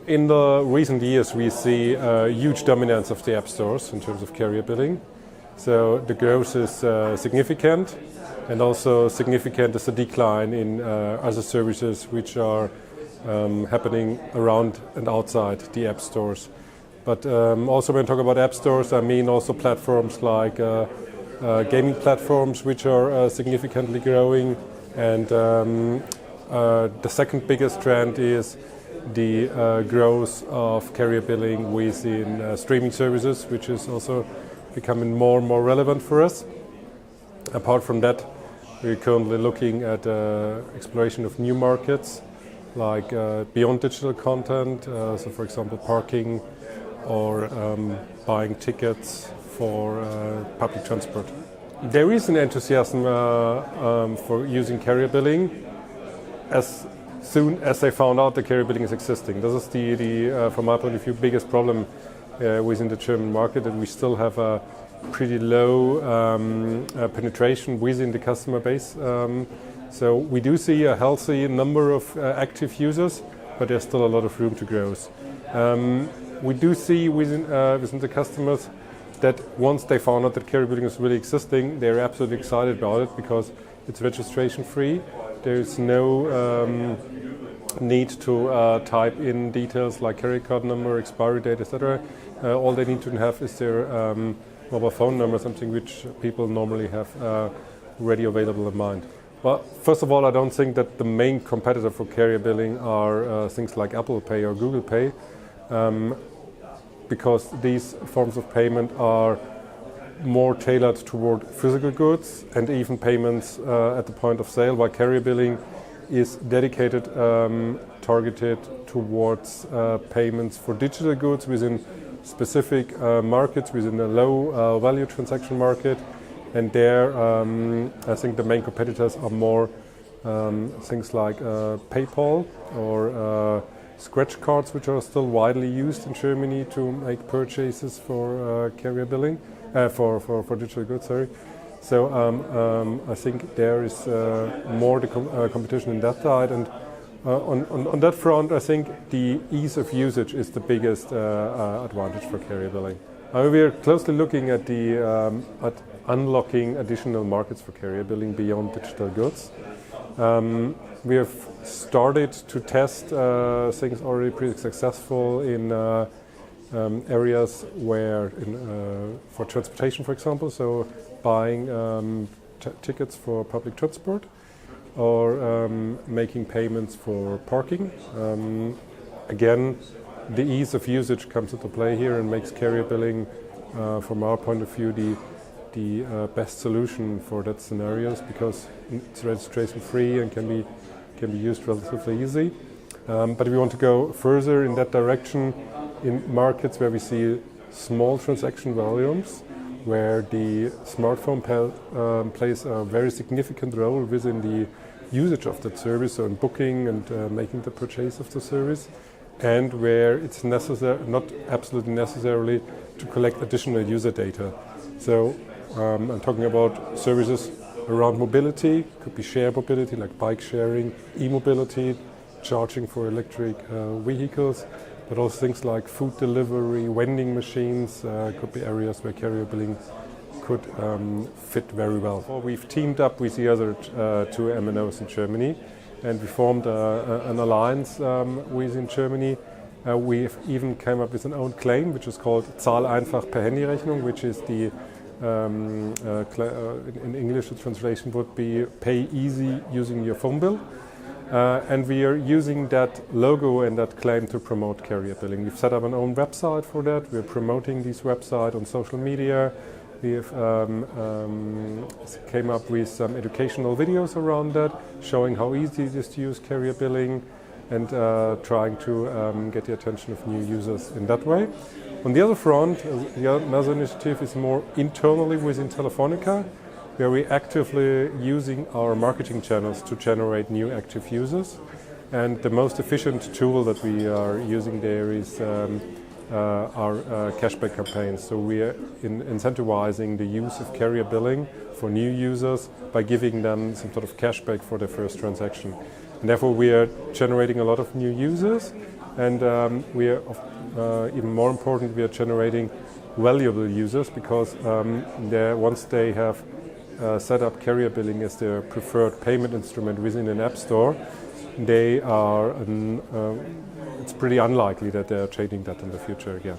In the recent years, we see a huge dominance of the app stores in terms of carrier billing. So the growth is significant, and also significant is the decline in other services which are happening around and outside the app stores. But also when I talk about app stores, I mean also platforms like gaming platforms which are significantly growing. And the second biggest trend is the growth of carrier billing within streaming services, which is also becoming more and more relevant for us. Apart from that, we're currently looking at exploration of new markets, like beyond digital content, so for example parking or buying tickets for public transport. There is an enthusiasm for using carrier billing as soon as they found out that carrier billing is existing. This is the from my point of view, biggest problem within the German market, that we still have a pretty low penetration within the customer base. So we do see a healthy number of active users, but there's still a lot of room to grow. We do see within the customers that once they found out that carrier billing is really existing, they're absolutely excited about it because it's registration free. There's no need to type in details like carrier card number, expiry date, etc. All they need to have is their mobile phone number, something which people normally have already available in mind. Well, first of all, I don't think that the main competitor for carrier billing are things like Apple Pay or Google Pay, because these forms of payment are more tailored toward physical goods and even payments at the point of sale, while carrier billing is dedicated, targeted towards payments for digital goods within specific markets, within a low value transaction market. And there, I think the main competitors are more things like PayPal or scratch cards, which are still widely used in Germany to make purchases for carrier billing, for digital goods, sorry. So I think there is more competition in that side, and on that front, I think the ease of usage is the biggest advantage for carrier billing. We are closely looking at at unlocking additional markets for carrier billing beyond digital goods. We have started to test things already pretty successful in areas where, for transportation, for example, so buying tickets for public transport or making payments for parking. Again, the ease of usage comes into play here and makes carrier billing, from our point of view, the best solution for that scenarios, because it's registration free and can be used relatively easy. But we want to go further in that direction in markets where we see small transaction volumes, where the smartphone plays a very significant role within the usage of that service, so in booking and making the purchase of the service, and where it's not absolutely necessarily to collect additional user data. So I'm talking about services around mobility, could be shared mobility like bike sharing, e-mobility, charging for electric vehicles, but also things like food delivery, vending machines, could be areas where carrier billing could fit very well. We've teamed up with the other two MNOs in Germany, and we formed an alliance within Germany. We've even came up with an own claim, which is called Zahl einfach per Handyrechnung, which is the in English the translation would be pay easy using your phone bill. And we are using that logo and that claim to promote carrier billing. We've set up an own website for that. We're promoting this website on social media. We've came up with some educational videos around that, showing how easy it is to use carrier billing and trying to get the attention of new users in that way. On the other front, another initiative is more internally within Telefonica, where we're actively using our marketing channels to generate new active users. And the most efficient tool that we are using there is our cashback campaigns. So we are incentivizing the use of carrier billing for new users by giving them some sort of cashback for their first transaction. And therefore we are generating a lot of new users, and we are even more important, we are generating valuable users, because once they have set up carrier billing as their preferred payment instrument within an app store, they are it's pretty unlikely that they are changing that in the future again.